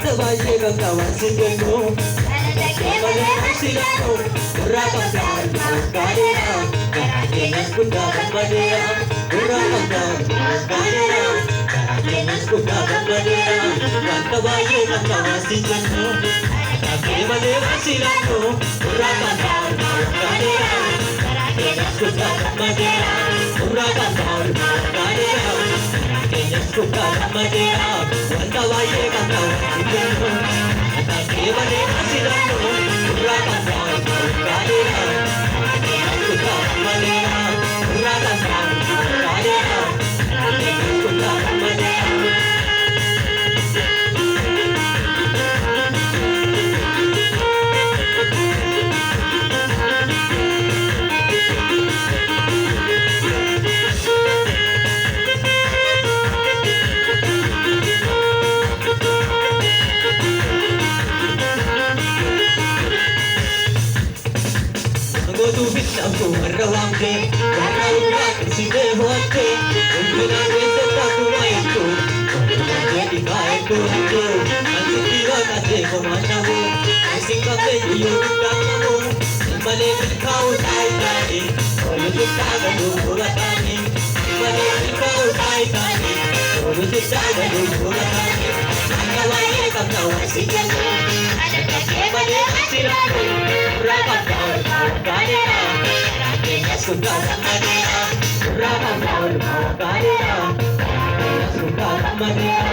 Kawaii kawan singendo, kembali hasilku berakam kadera, dengan kuda kadera, berakam kadera, dengan kuda kadera, kawaii kawan singendo, kembali hasilku berakam kadera, dengan kuda kadera, berakam kadera. Kuda madera, wanda waye kanda singendo, kembali hasilku berakam kadera, kuda madera, berakam kadera, kuda madera. Tu bisa tu merawang ke, merawang si dehote, umpina desa tu maitu, jadi kaya tu itu, nanti tiba kate komanamu, singkap leju kamu, sembale kau tai tai, kalau kita gaduh bulatani, sembale kau tai tai, kalau kita gaduh bulatani, kawaii kau singendo, sembale hasilku berakam kadera, sudah madera, berakam kadera, sudah madera.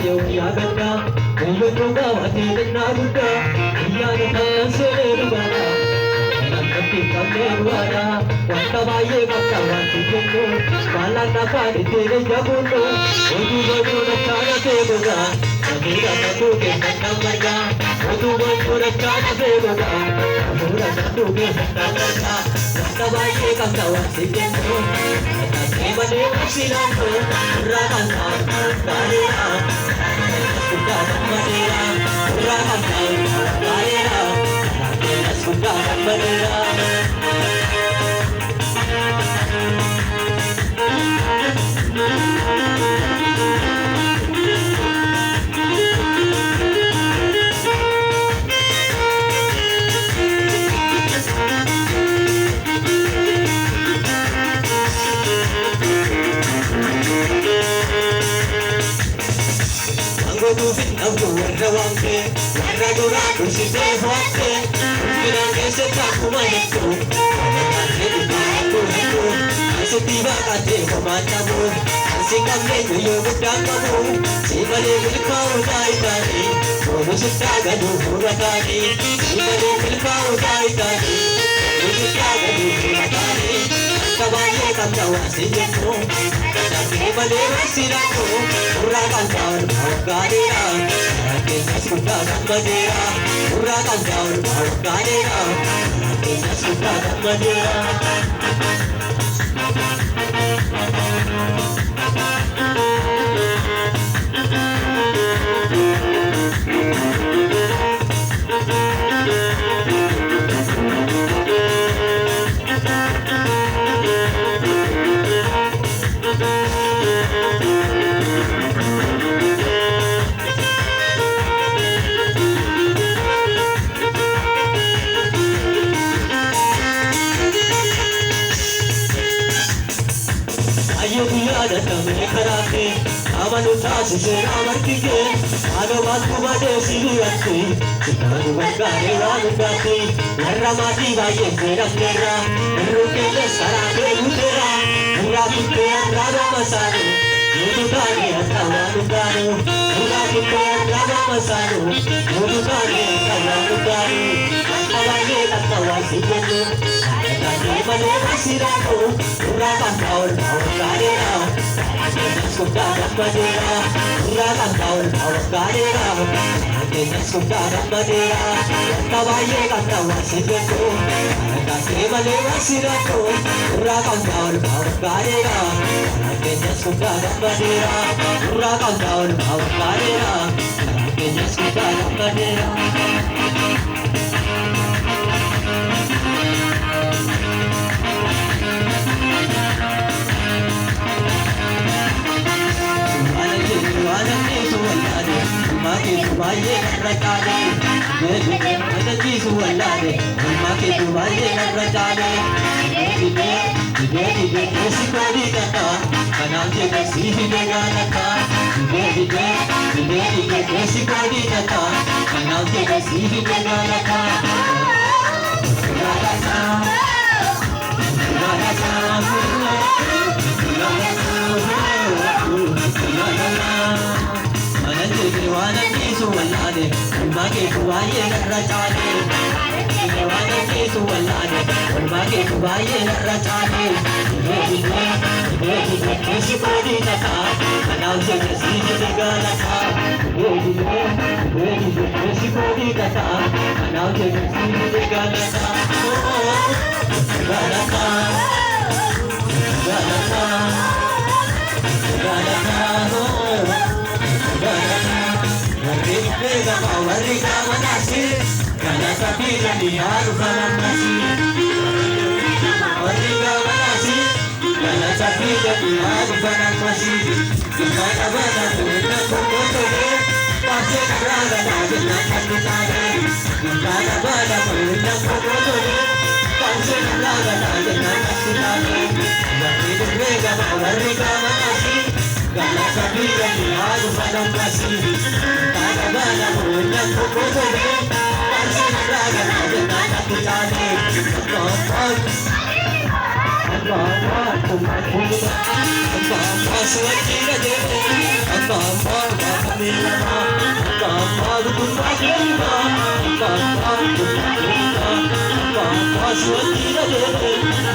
Dia ganda, mungkin juga wajib nak buka. Dia datang selalu bala, nanti kita berwara. Wanta bayi kata wajib jumpa, malah nak pada diri jabuno. Odu baju nak cara sebuka, sambil satu kita merga. Odu baju nak cara sebuka, sambil satu kita merga. Wanta bayi kata wajib jumpa, kembali hasilku berakam kadera. Sudah madera, berakam kadera, sudah madera. Tu bina tu warrawang ke, warra si dehote, umpina desa tu maitu, jadi kaya tu itu, asal tiba kate komanamu, singkap leju budak kamu, sembale kau tai tai, kalau sudah gaduh bulatani, sembale kau tai tai. kawasi jeko Nake malera sirako Urakan kawan bawat kanera Nake suka dan madera Urakan kawan bawat kanera Nake suka dan madera Tame karate, amanu tasi se amartike, ado matku bade silurate, chitanu bagare ragate, narra mati vaye serangera, ruke le sarake utera, pura kutte andara masano, mudukane atawanu kanu, pura kutte andara masano, mudukane atawanu kanu, atawanye atawasi jenu, atawanye manera sirako, pura kantaur kanera. Suka dan madera, urakan kawan bawat kanera. Hatinya suka dan madera, tawaye kantawa sirako. Nake malera sirako, urakan kawan bawat kanera. Hatinya suka dan madera, urakan kawan bawat kanera. Hatinya suka dan madera. Maki tuwaye rajale, madaji suwalade. Maki tuwaye rajale, ide esikori kata, kanamje kasihi deganata. Ide esikori kata, kanamje kasihi deganata. Walade, ulmake kuwaye rajale. Walade kisu walade, ulmake kuwaye rajale. Ide esikori kata, kanamje kasihi deganata. Ide esikori kata, kanamje kasihi deganata. Ganata, ganata, ganata, ganata. Warriga manasi, kana sapira diharu kana nasi. Warriga manasi, kana sapira diharu kana nasi. Kana bana tuna kokoto de, pase karaga nabi na kanitare. Kana bana tuna kokoto de, pase karaga nabi na kanitare. Warriga manasi, kana sapira diharu kana nasi. Bana muna kokoto de, pase karaga nabi na kanitare.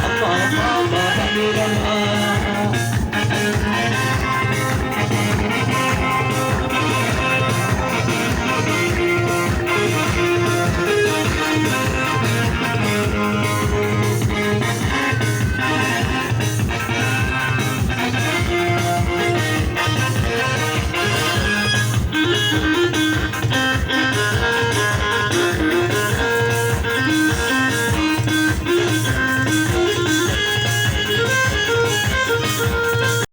Apa